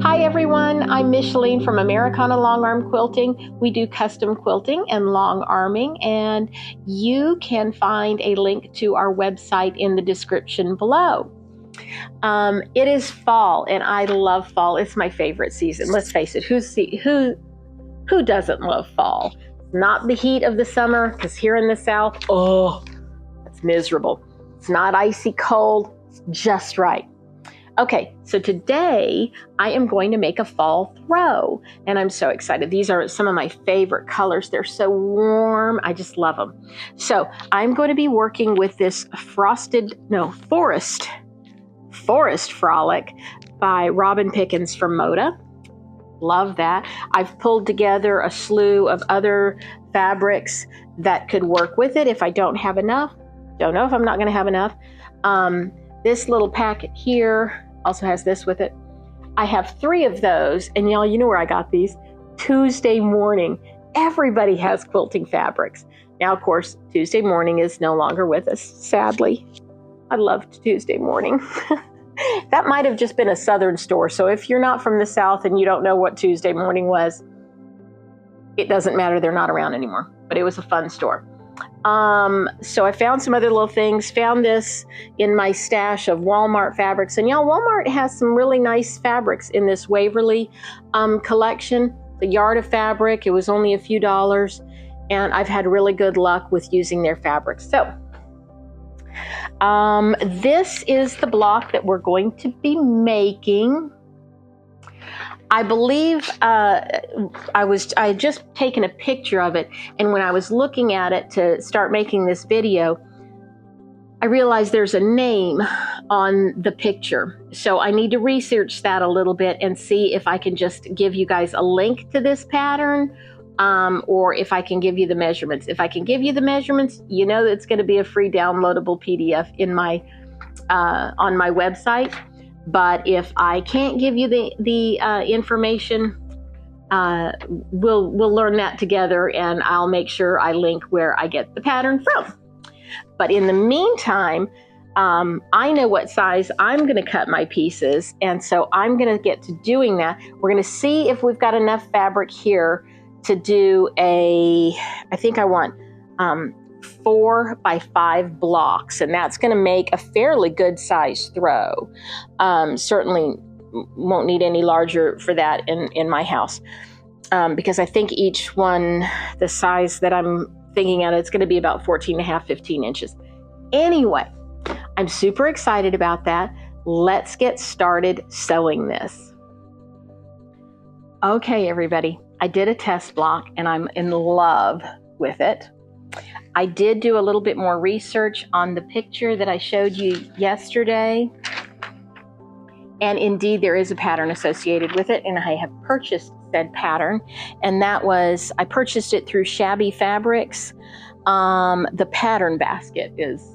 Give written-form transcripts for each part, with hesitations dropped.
Hi everyone, I'm Micheline from Americana Long Arm Quilting. We do custom quilting and long arming, and you can find a link to our website in the description below. It is fall, and I love fall. It's my favorite season. Let's face it, who doesn't love fall? Not the heat of the summer, because here in the South, oh, it's miserable. It's not icy cold, it's just right. Okay, so today I am going to make a fall throw, and I'm so excited. These are some of my favorite colors. They're so warm. I just love them. So I'm going to be working with this Forest Frolic by Robin Pickens from Moda. Love that. I've pulled together a slew of other fabrics that could work with it if I don't have enough. Don't know if I'm not going to have enough. This little packet here also has this with it. I have 3 of those, and y'all, you know where I got these? Tuesday Morning. Everybody has quilting fabrics. Now, of course, Tuesday Morning is no longer with us, sadly. I loved Tuesday Morning. That might have just been a Southern store, so if you're not from the South and you don't know what Tuesday Morning was, it doesn't matter, they're not around anymore, but it was a fun store. So I found some other little things, found this in my stash of Walmart fabrics. And y'all, Walmart has some really nice fabrics in this Waverly collection. The yard of fabric, it was only a few dollars, and I've had really good luck with using their fabrics. So this is the block that we're going to be making. I believe I had just taken a picture of it, and when I was looking at it to start making this video, I realized there's a name on the picture. So I need to research that a little bit and see if I can just give you guys a link to this pattern, or if I can give you the measurements. If I can give you the measurements, you know that it's going to be a free downloadable PDF in my on my website. But if I can't give you the information, we'll learn that together, and I'll make sure I link where I get the pattern from. But in the meantime, I know what size I'm going to cut my pieces, and so I'm going to get to doing that. We're going to see if we've got enough fabric here to do I think I want 4 by 5 blocks, and that's going to make a fairly good size throw. Certainly won't need any larger for that in my house, because I think each one, the size that I'm thinking of, it's going to be about 14.5, 15 inches. Anyway, I'm super excited about that. Let's get started sewing this. Okay, everybody, I did a test block, and I'm in love with it. I did do a little bit more research on the picture that I showed you yesterday, and indeed there is a pattern associated with it, and I have purchased said pattern, and that was, I purchased it through Shabby Fabrics. The Pattern Basket is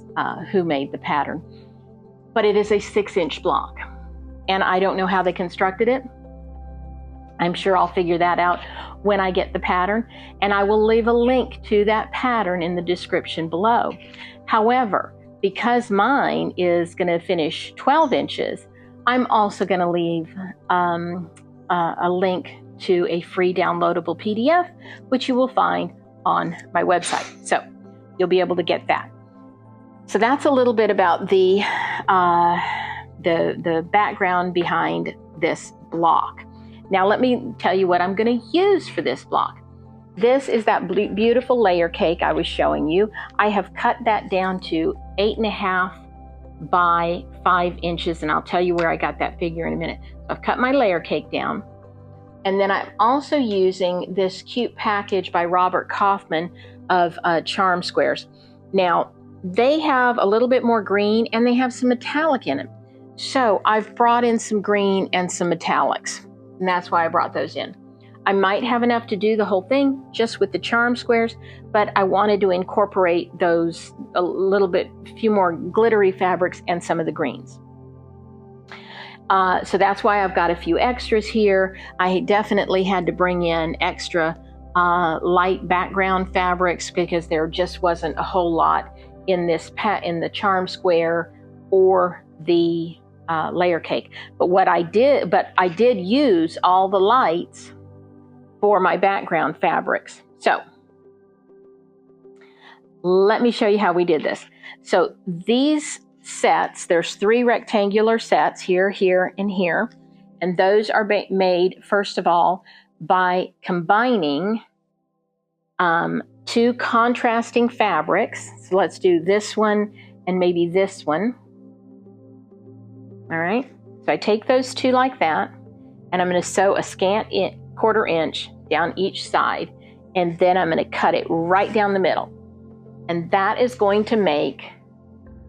who made the pattern, but it is a 6-inch block, and I don't know how they constructed it. I'm sure I'll figure that out when I get the pattern, and I will leave a link to that pattern in the description below. However, because mine is going to finish 12 inches, I'm also going to leave a link to a free downloadable PDF, which you will find on my website. So you'll be able to get that. So that's a little bit about the background behind this block. Now let me tell you what I'm going to use for this block. This is that beautiful layer cake I was showing you. I have cut that down to 8.5 by 5 inches, and I'll tell you where I got that figure in a minute. So I've cut my layer cake down, and then I'm also using this cute package by Robert Kaufman of charm squares. Now they have a little bit more green, and they have some metallic in them. So I've brought in some green and some metallics, and that's why I brought those in. I might have enough to do the whole thing just with the charm squares, but I wanted to incorporate those a little bit, few more glittery fabrics and some of the greens. So that's why I've got a few extras here. I definitely had to bring in extra light background fabrics because there just wasn't a whole lot in this in the charm square or the layer cake. But I did use all the lights for my background fabrics. So let me show you how we did this. So these sets, there's 3 rectangular sets here, here, and here. And those are made, first of all, by combining 2 contrasting fabrics. So let's do this one and maybe this one. All right, so I take those 2 like that, and I'm going to sew a scant 1/4 inch down each side, and then I'm going to cut it right down the middle. And that is going to make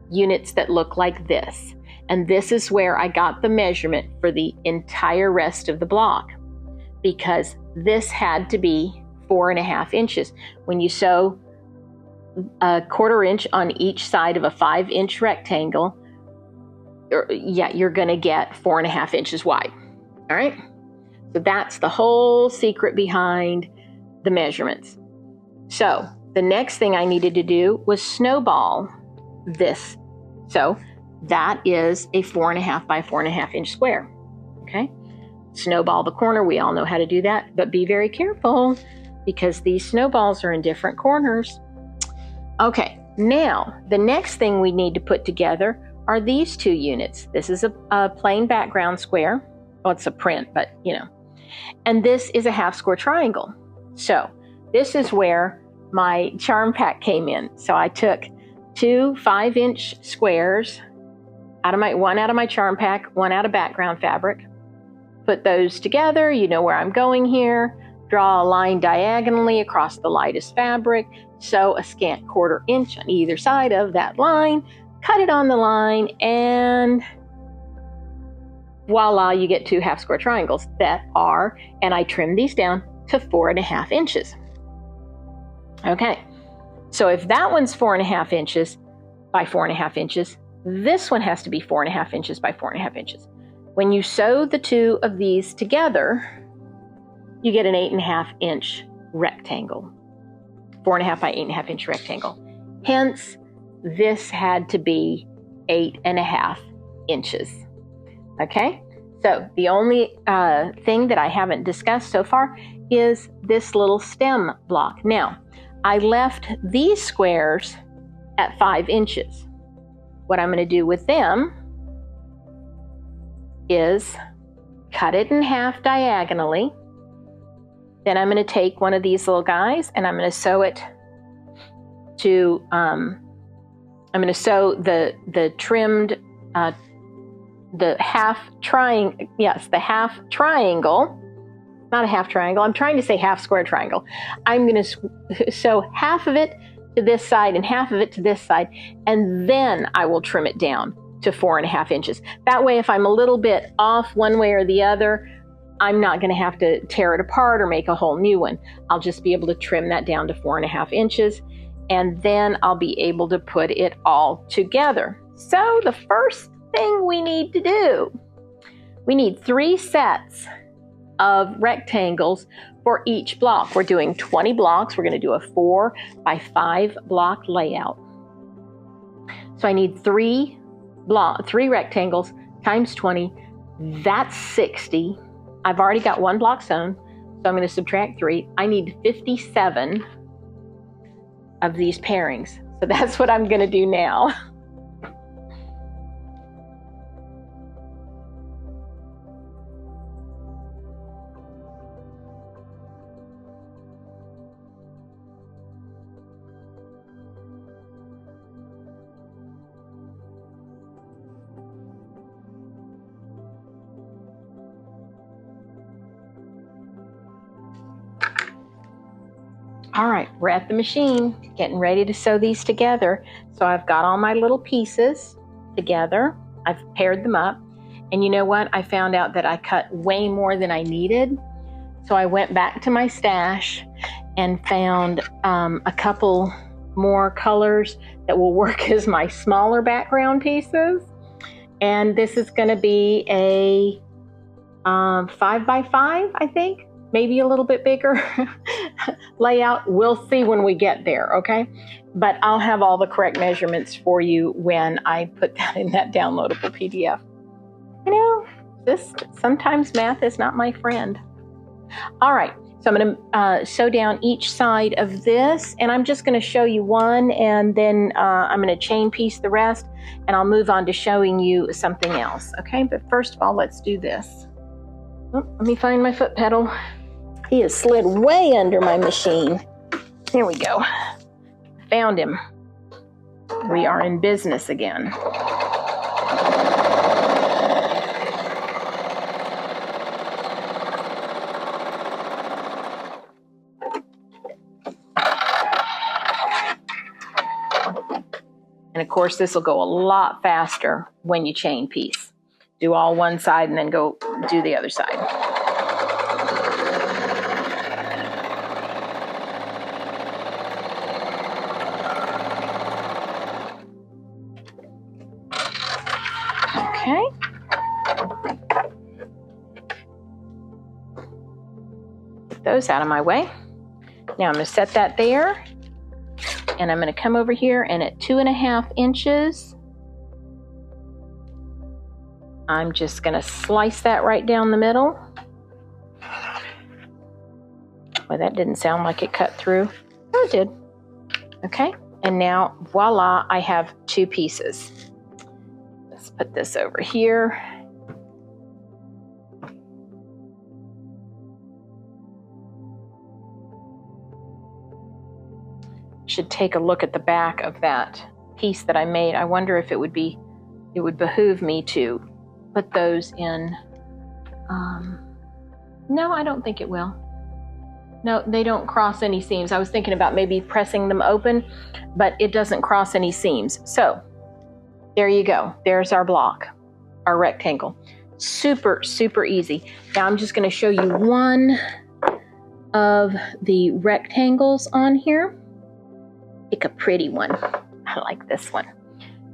units that look like this. And this is where I got the measurement for the entire rest of the block, because this had to be 4.5 inches. When you sew a 1/4 inch on each side of a 5-inch rectangle, you're going to get 4.5 inches wide. All right. So that's the whole secret behind the measurements. So the next thing I needed to do was snowball this. So that is a 4.5 by 4.5 inch square. Okay. Snowball the corner. We all know how to do that, but be very careful because these snowballs are in different corners. Okay. Now the next thing we need to put together are these 2 units. This is a plain background square. Well, it's a print, but you know. And this is a 1/2 square triangle. So this is where my charm pack came in. So I took 2 5-inch squares one out of my charm pack, one out of background fabric. Put those together. You know where I'm going here. Draw a line diagonally across the lightest fabric. Sew a scant 1/4 inch on either side of that line. Cut it on the line, and voila, you get 2 1/2 square triangles and I trimmed these down to 4.5 inches. Okay, so if that one's 4.5 inches by 4.5 inches, this one has to be 4.5 inches by 4.5 inches. When you sew the 2 of these together, you get an 8.5 inch rectangle, 4.5 by 8.5 inch rectangle. Hence, this had to be 8.5 inches. Okay, so the only thing that I haven't discussed so far is this little stem block. Now, I left these squares at 5 inches. What I'm going to do with them is cut it in half diagonally. Then I'm going to take one of these little guys and I'm going to sew it to, I'm going to sew the trimmed, the half triangle, yes, the half triangle, not a half triangle, I'm trying to say 1/2 square triangle. I'm going to sew half of it to this side and half of it to this side, and then I will trim it down to 4.5 inches. That way, if I'm a little bit off one way or the other, I'm not going to have to tear it apart or make a whole new one. I'll just be able to trim that down to 4.5 inches, and then I'll be able to put it all together. So the first thing we need to do, we need 3 sets of rectangles for each block. We're doing 20 blocks. We're going to do a 4 by 5 block layout. So I need 3 rectangles times 20. That's 60. I've already got 1 block sewn, so I'm going to subtract 3. I need 57 of these pairings. So that's what I'm going to do now. All right, we're at the machine, getting ready to sew these together. So I've got all my little pieces together. I've paired them up. And you know what? I found out that I cut way more than I needed. So I went back to my stash and found a couple more colors that will work as my smaller background pieces. And this is going to be a 5 by 5, I think. Maybe a little bit bigger layout. We'll see when we get there, okay? But I'll have all the correct measurements for you when I put that in that downloadable PDF. You know, sometimes math is not my friend. All right, so I'm going to sew down each side of this, and I'm just going to show you one, and then I'm going to chain piece the rest, and I'll move on to showing you something else. Okay, but first of all, let's do this. Oh, let me find my foot pedal. He has slid way under my machine. Here we go. Found him. We are in business again. And of course, this will go a lot faster when you chain piece. Do all one side and then go do the other side. Okay. Get those out of my way. Now I'm going to set that there. And I'm going to come over here, and at 2.5 inches, I'm just going to slice that right down the middle. Well, that didn't sound like it cut through. Oh, it did. Okay, and now voila, I have 2 pieces. Let's put this over here. Should take a look at the back of that piece that I made. I wonder if it would behoove me to put those in. No, I don't think it will. No, they don't cross any seams. I was thinking about maybe pressing them open, but it doesn't cross any seams. So there you go. There's our block, our rectangle. Super, super easy. Now I'm just going to show you one of the rectangles on here. Pick a pretty one. I like this one.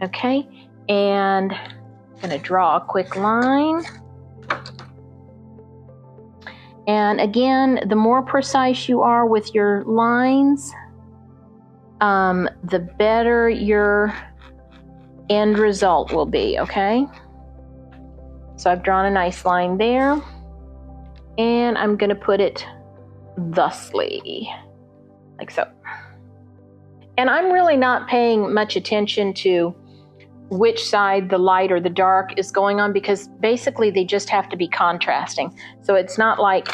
Okay, and I'm going to draw a quick line. And again, the more precise you are with your lines, the better your end result will be, okay? So I've drawn a nice line there, and I'm going to put it thusly, like so. And I'm really not paying much attention to which side the light or the dark is going on, because basically they just have to be contrasting. So it's not like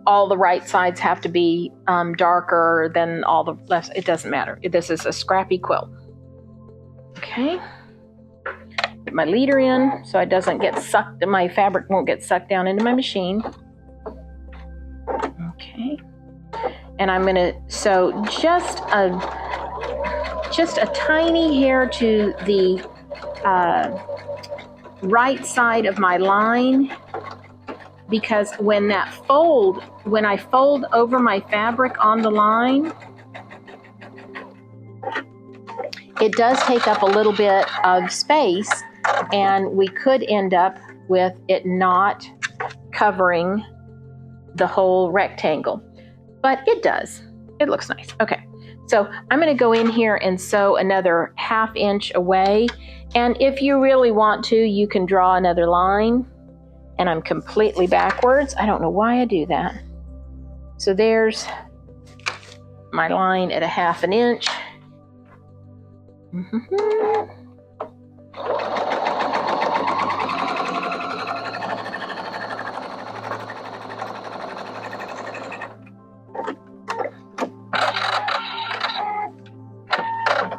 all the right sides have to be darker than all the left. It doesn't matter. This is a scrappy quilt. Okay. Put my leader in so it doesn't get sucked, my fabric won't get sucked down into my machine. Okay. And I'm going to sew just a tiny hair to the right side of my line, because when I fold over my fabric on the line, it does take up a little bit of space, and we could end up with it not covering the whole rectangle. But it does. It looks nice. Okay. So I'm going to go in here and sew another 1/2 inch away. And if you really want to, you can draw another line. And I'm completely backwards. I don't know why I do that. So there's my line at 1/2 inch.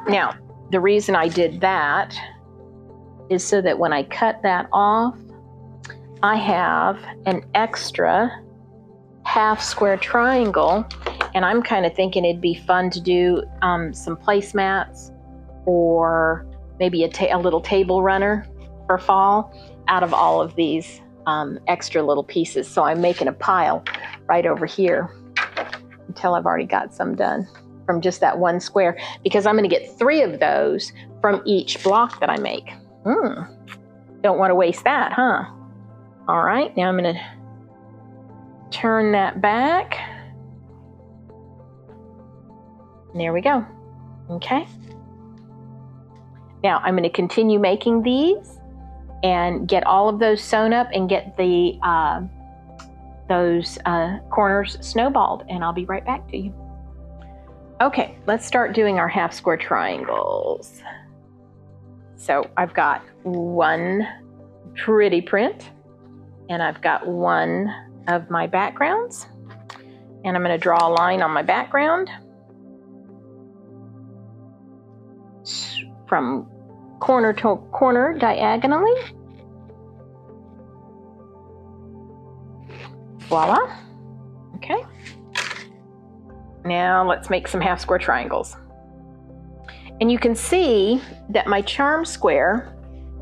Now, the reason I did that is so that when I cut that off, I have an extra 1/2 square triangle, and I'm kind of thinking it'd be fun to do some placemats or maybe a little table runner for fall out of all of these extra little pieces. So I'm making a pile right over here until I've already got some done from just that one square, because I'm going to get 3 of those from each block that I make. Don't want to waste that, huh? All right, now I'm going to turn that back. And there we go. Okay. Now I'm going to continue making these, and get all of those sewn up and get the those corners snowballed, and I'll be right back to you. Okay, let's start doing our half square triangles. So I've got one pretty print, and I've got one of my backgrounds, and I'm going to draw a line on my background from corner to corner diagonally. Voila. Okay. Now let's make some half square triangles. And you can see that my charm square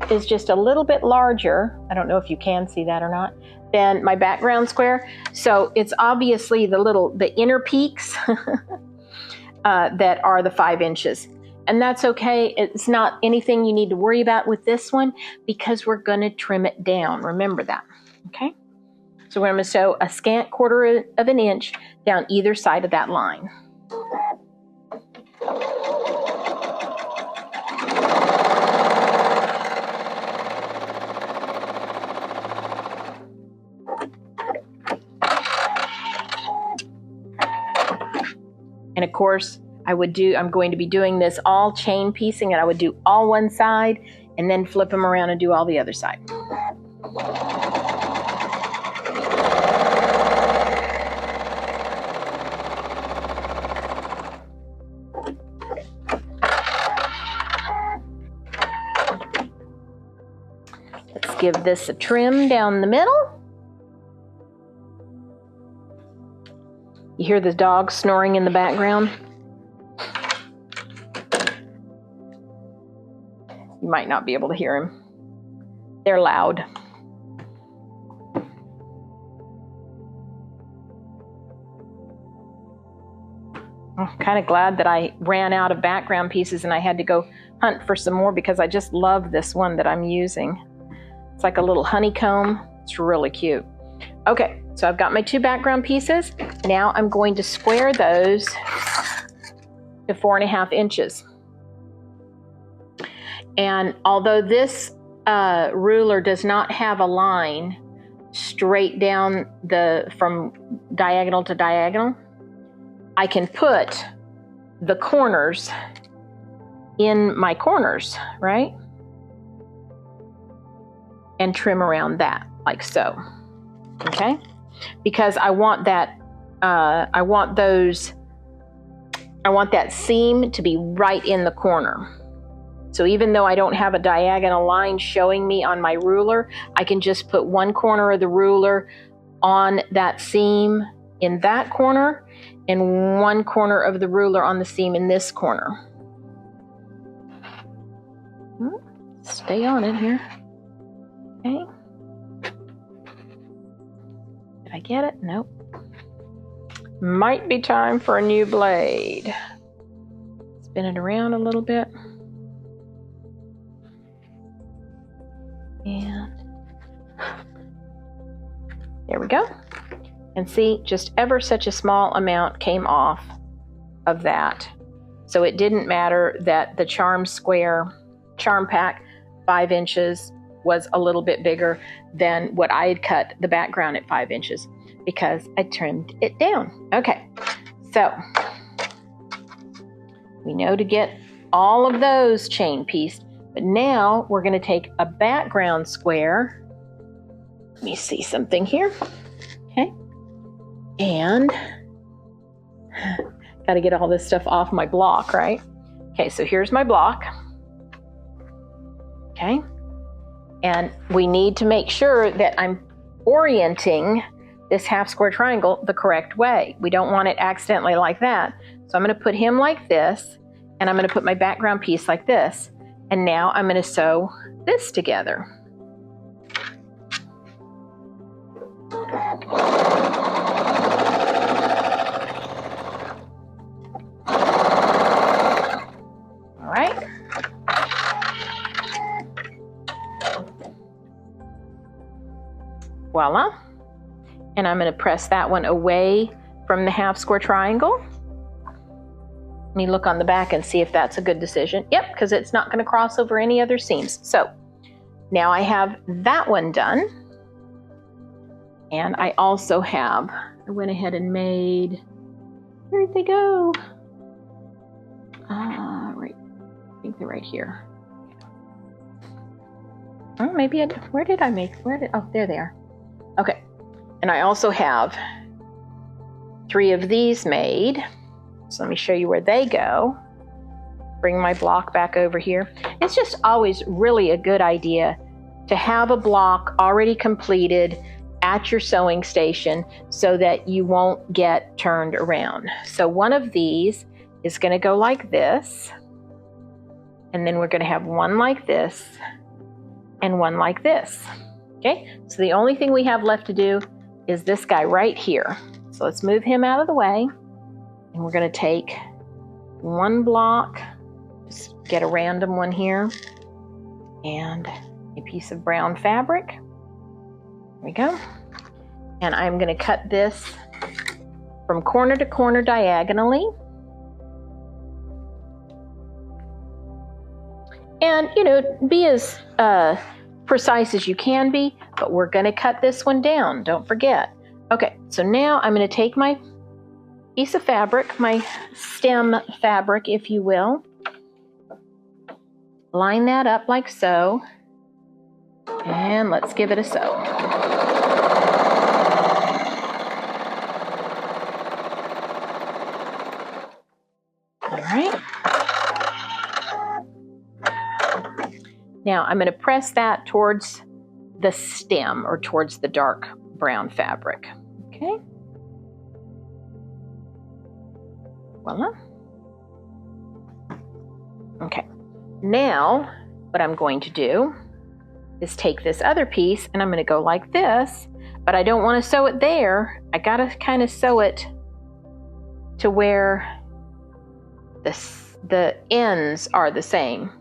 is just a little bit larger. I don't know if you can see that or not, than my background square. So it's obviously the inner peaks that are the 5 inches. And that's okay. It's not anything you need to worry about with this one because we're going to trim it down. Remember that. Okay. So we're going to sew a scant 1/4 of an inch down either side of that line. And of course, I'm going to be doing this all chain piecing, and I would do all one side and then flip them around and do all the other side. Let's give this a trim down the middle. You hear the dog snoring in the background? You might not be able to hear him. They're loud. I'm kind of glad that I ran out of background pieces and I had to go hunt for some more because I just love this one that I'm using. It's like a little honeycomb. It's really cute. Okay, so I've got my 2 background pieces. Now I'm going to square those to 4.5 inches. And although this ruler does not have a line straight down from diagonal to diagonal, I can put the corners in my corners, right? And trim around that, like so. Okay? Because I want that seam to be right in the corner. So even though I don't have a diagonal line showing me on my ruler, I can just put one corner of the ruler on that seam in that corner and one corner of the ruler on the seam in this corner. Stay on it here. Okay. Did I get it? Nope. Might be time for a new blade. Spin it around a little bit. And there we go. And see, just ever such a small amount came off of that. So it didn't matter that the charm pack 5 inches was a little bit bigger than what I had cut the background at 5 inches because I trimmed it down. Okay, so we know to get all of those chain pieced, but now we're going to take a background square. Let me see something here. Okay, and got to get all this stuff off my block, right? Okay, so here's my block. Okay, and we need to make sure that I'm orienting this half square triangle the correct way. We don't want it accidentally like that. So I'm going to put him like this, and I'm going to put my background piece like this. And now I'm going to sew this together. All right. Voila. And I'm going to press that one away from the half square triangle. Let me look on the back and see if that's a good decision. Yep, because it's not going to cross over any other seams. So Now I have that one done. And I also have, I went ahead and made, where did they go? Right, I think they're right here. Oh, maybe, where did I make, oh, there they are. Okay, and I also have 3 of these made. So let me show you where they go. Bring my block back over here. It's just always really a good idea to have a block already completed at your sewing station so that you won't get turned around. So one of these is going to go like this, and then we're going to have one like this and one like this. Okay, so the only thing we have left to do is this guy right here. So let's move him out of the way, and we're going to take one block, just get a random one here, and a piece of brown fabric. There we go. And I'm going to cut this from corner to corner diagonally. And, you know, be as precise as you can be, but we're going to cut this one down, don't forget. Okay, so now I'm going to take my piece of fabric, my stem fabric, if you will, line that up like so, and let's give it a sew. All right. Now I'm going to press that towards the stem or towards the dark brown fabric. Okay. Voila. Okay. Now what I'm going to do is take this other piece and I'm going to go like this, but I don't want to sew it there. I got to kind of sew it to where the ends are the same.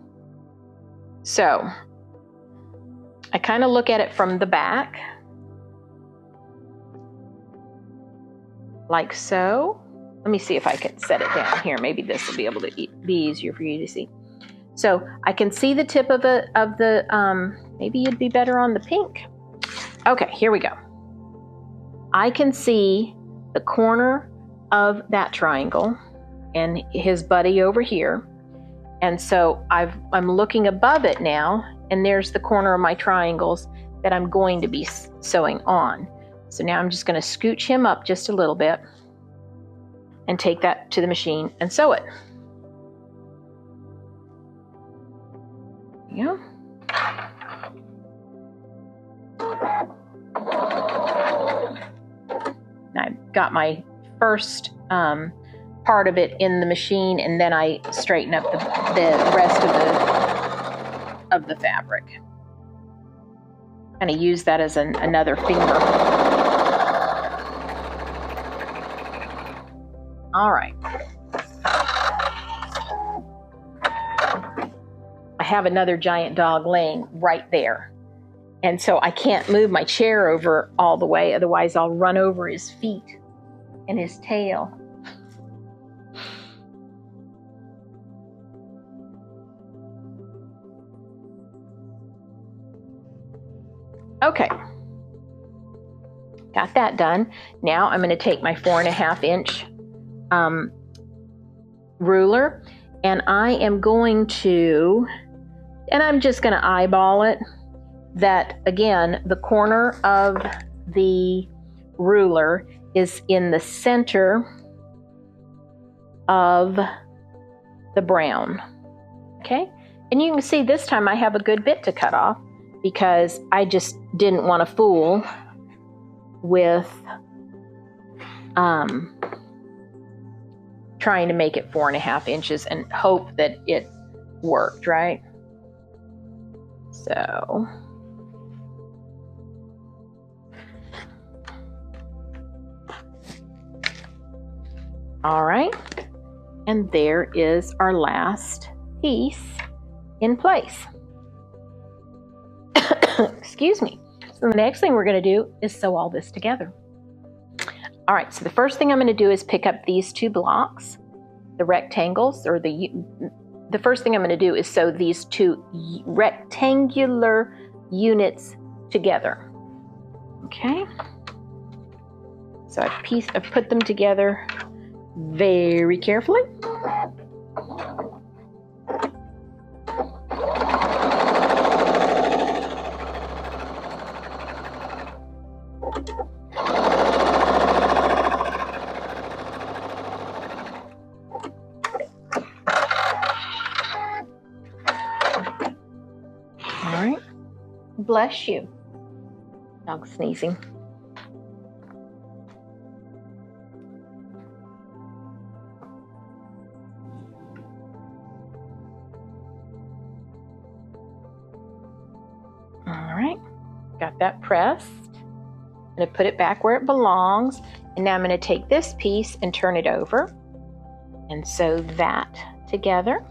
So I kind of look at it from the back, like so. Let me see if I can set it down here. Maybe this will be able to be easier for you to see. So I can see the tip of the maybe you'd be better on the pink. Okay, here we go. I can see the corner of that triangle and his buddy over here. And so I'm looking above it now, and there's the corner of my triangles that I'm going to be sewing on. So now I'm just going to scooch him up just a little bit and take that to the machine and sew it. There you go. I've got my first part of it in the machine, and then I straighten up the rest of the fabric. Kind of use that as another finger. All right. I have another giant dog laying right there. And so I can't move my chair over all the way, otherwise I'll run over his feet and his tail. Okay, got that done. Now I'm going to take my 4.5 inch ruler, and I am going to, and I'm just going to eyeball it, that again, the corner of the ruler is in the center of the brown. Okay, and you can see this time I have a good bit to cut off, because I just didn't want to fool with trying to make it 4.5 inches and hope that it worked, right? So all right, and there is our last piece in place. Excuse me. So the next thing we're going to do is sew all this together. All right, so the first thing I'm going to do is pick up these 2 blocks, the rectangles, or the first thing I'm going to do is sew these 2 rectangular units together. Okay. So I've put them together very carefully. All right. Bless you. Dog sneezing. All right, got that pressed. I'm going to put it back where it belongs. And now I'm going to take this piece and turn it over and sew that together.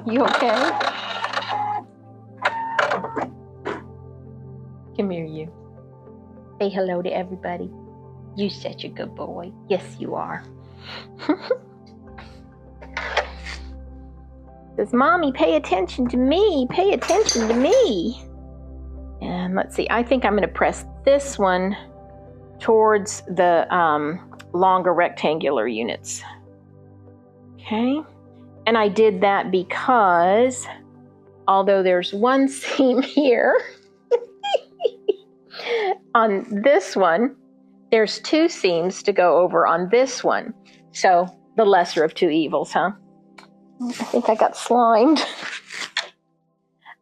You okay? Come here, you. Say hello to everybody. You're such a good boy. Yes, you are. Says, Mommy, pay attention to me. Pay attention to me. And let's see. I think I'm going to press this one towards the longer rectangular units. Okay. And I did that because although there's one seam here, on this one, there's two seams to go over on this one. So the lesser of two evils, huh? I think I got slimed.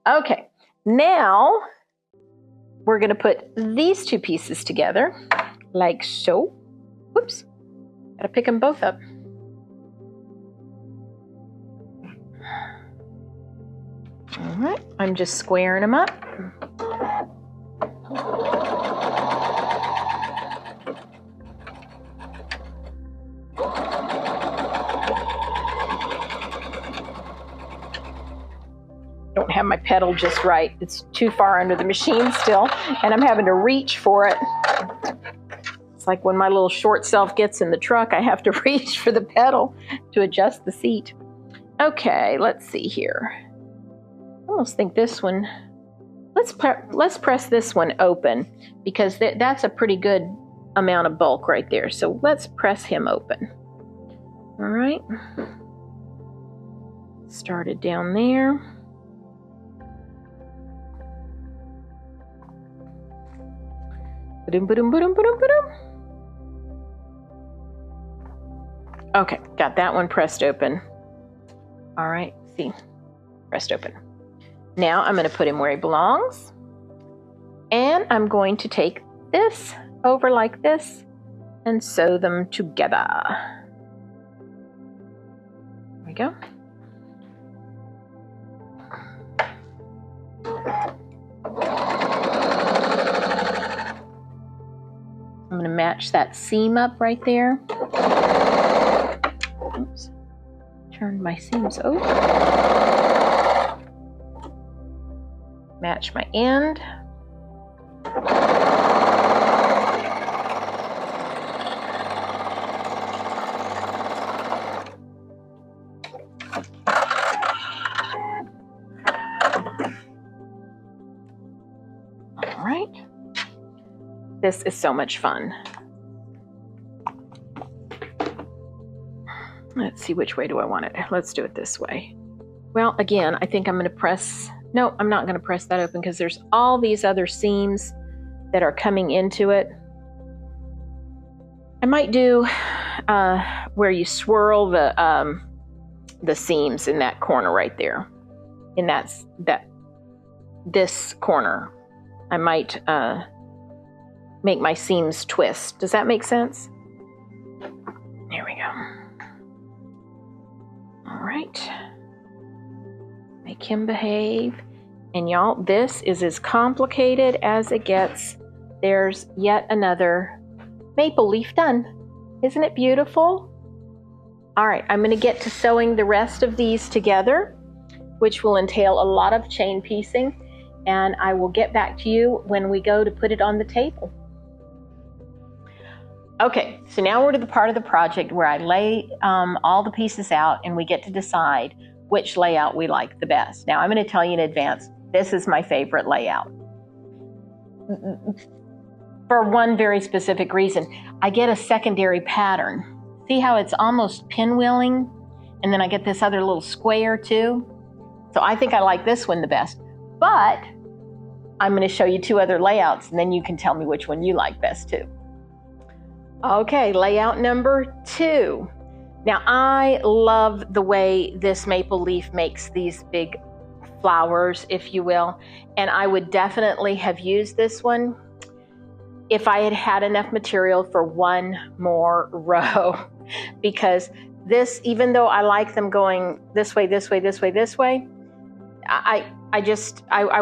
Okay, now we're going to put these two pieces together like so. Whoops, got to pick them both up. All right, I'm just squaring them up. Don't have my pedal just right. It's too far under the machine still, and I'm having to reach for it. It's like when my little short self gets in the truck, I have to reach for the pedal to adjust the seat. Okay, let's see here. I almost think this one, let's press this one open because that's a pretty good amount of bulk right there. So let's press him open. All right. Started down there. Okay, got that one pressed open. All right, see, pressed open. Now I'm going to put him where he belongs. And I'm going to take this over like this and sew them together. There we go. I'm going to match that seam up right there. Oops. Turn my seams over. Match my end. All right. This is so much fun. Let's see, which way do I want it? Let's do it this way. Well, again, I think I'm going to press, no, I'm not going to press that open because there's all these other seams that are coming into it. I might do where you swirl the seams in that corner right there. In this corner. I might make my seams twist. Does that make sense? There we go. All right. Make him behave. And y'all, this is as complicated as it gets. There's yet another maple leaf done. Isn't it beautiful? All right, I'm going to get to sewing the rest of these together, which will entail a lot of chain piecing, and I will get back to you when we go to put it on the table. Okay, so now we're to the part of the project where I lay all the pieces out and we get to decide which layout we like the best. Now I'm going to tell you in advance, this is my favorite layout. For one very specific reason. I get a secondary pattern. See how it's almost pinwheeling? And then I get this other little square too. So I think I like this one the best. But I'm going to show you two other layouts and then you can tell me which one you like best too. Okay, layout number 2. Now I love the way this maple leaf makes these big flowers, if you will. And I would definitely have used this one if I had had enough material for one more row, because this, even though I like them going this way, this way, this way, this way, I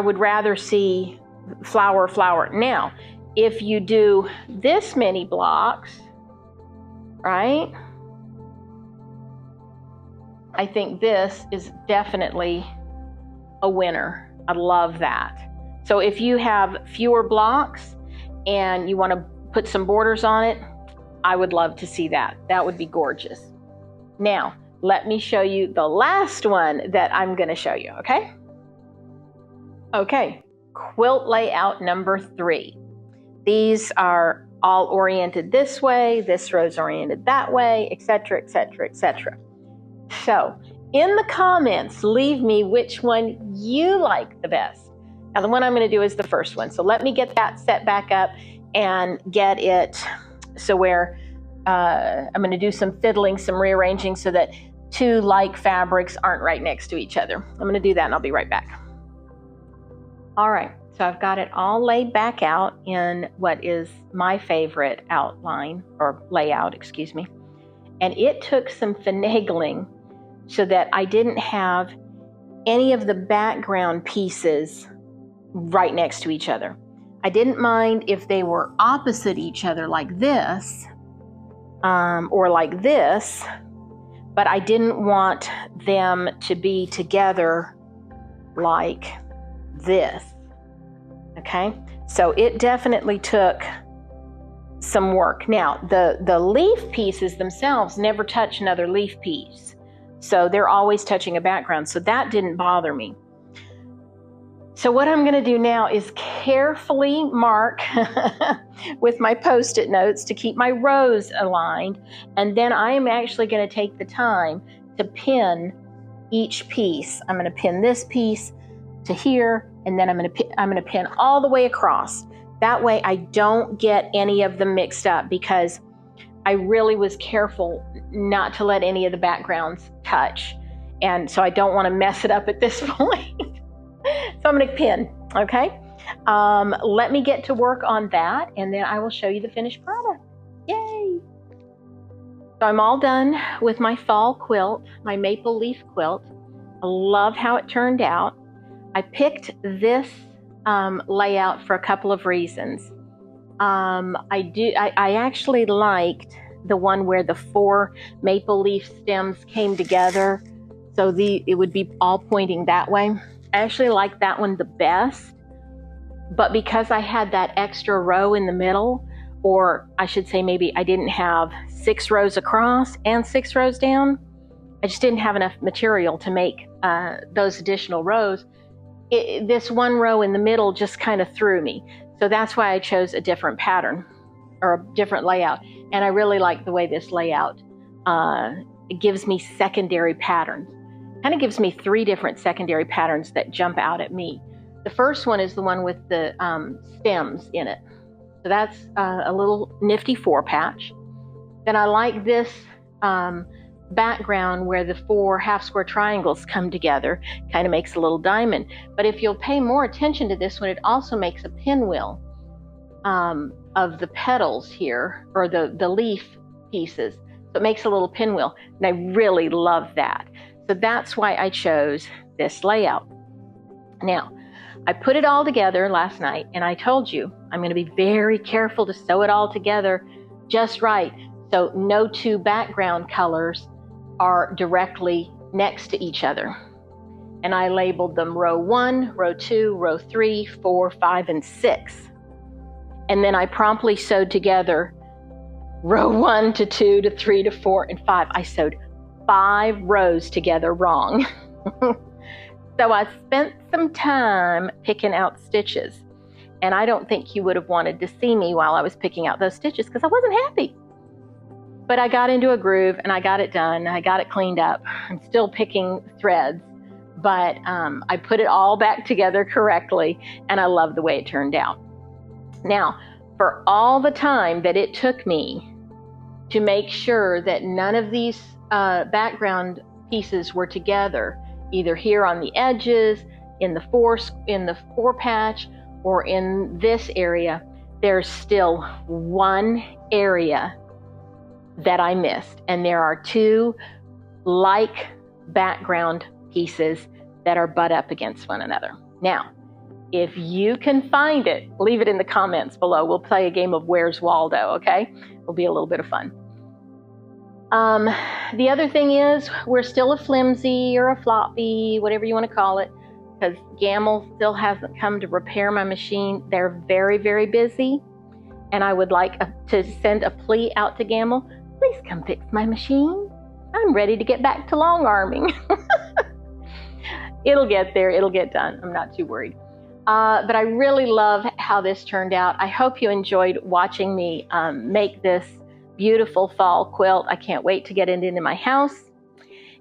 would rather see flower, flower. Now, if you do this many blocks, right? I think this is definitely a winner. I love that. So if you have fewer blocks, and you want to put some borders on it, I would love to see that. That would be gorgeous. Now, let me show you the last one that I'm going to show you, okay? Okay, quilt layout number 3. These are all oriented this way, this row's oriented that way, etc., etc., etc. So, in the comments, leave me which one you like the best. Now the one I'm going to do is the first one. So let me get that set back up and get it so where I'm going to do some fiddling, some rearranging so that two like fabrics aren't right next to each other. I'm going to do that and I'll be right back. All right, so I've got it all laid back out in what is my favorite outline or layout, excuse me. And it took some finagling so that I didn't have any of the background pieces right next to each other. I didn't mind if they were opposite each other like this or like this, but I didn't want them to be together like this. Okay, so it definitely took some work. Now the leaf pieces themselves never touch another leaf piece, so they're always touching a background, so that didn't bother me. So what I'm going to do now is carefully mark with my Post-it notes to keep my rows aligned, and then I am actually going to take the time to pin each piece. I'm going to pin this piece to here, and then I'm going to pin all the way across. That way I don't get any of them mixed up, because I really was careful not to let any of the backgrounds touch, and so I don't want to mess it up at this point. So I'm going to pin, okay? Let me get to work on that, and then I will show you the finished product. Yay! So I'm all done with my fall quilt, my maple leaf quilt. I love how it turned out. I picked this layout for a couple of reasons. I actually liked the one where the 4 maple leaf stems came together, so it would be all pointing that way. I actually like that one the best, but because I had that extra row in the middle, or I should say maybe I didn't have 6 rows across and 6 rows down, I just didn't have enough material to make those additional rows. This one row in the middle just kind of threw me. So that's why I chose a different pattern or a different layout. And I really like the way this layout it gives me secondary patterns. Kind of gives me 3 different secondary patterns that jump out at me. The first one is the one with the stems in it. So that's a little nifty 4-patch. Then I like this background where the 4 half square triangles come together, kind of makes a little diamond. But if you'll pay more attention to this one, it also makes a pinwheel of the petals here, or the leaf pieces. So it makes a little pinwheel, and I really love that. So that's why I chose this layout. Now, I put it all together last night, and I told you I'm going to be very careful to sew it all together just right. So no 2 background colors are directly next to each other. And I labeled them row 1, row 2, row 3, 4, 5, and 6. And then I promptly sewed together row 1 to 2 to 3 to 4 and 5. I sewed 5 rows together wrong. So I spent some time picking out stitches. And I don't think you would have wanted to see me while I was picking out those stitches because I wasn't happy. But I got into a groove and I got it done. I got it cleaned up. I'm still picking threads, but I put it all back together correctly, and I love the way it turned out. Now, for all the time that it took me to make sure that none of these background pieces were together, either here on the edges, in the fore patch, or in this area, there's still one area that I missed. And there are 2 like background pieces that are butt up against one another. Now, if you can find it, leave it in the comments below. We'll play a game of Where's Waldo, okay? It'll be a little bit of fun. The other thing is, we're still a flimsy or a floppy, whatever you want to call it, because Gamble still hasn't come to repair my machine. They're very, very busy, and I would like to send a plea out to Gamble. Please come fix my machine. I'm ready to get back to long arming. It'll get there. It'll get done. I'm not too worried. But I really love how this turned out. I hope you enjoyed watching me make this beautiful fall quilt. I can't wait to get it into my house.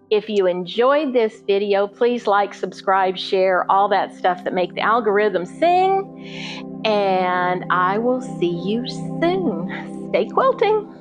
If you enjoyed this video, please like, subscribe, share, all that stuff that make the algorithm sing. And I will see you soon. Stay quilting.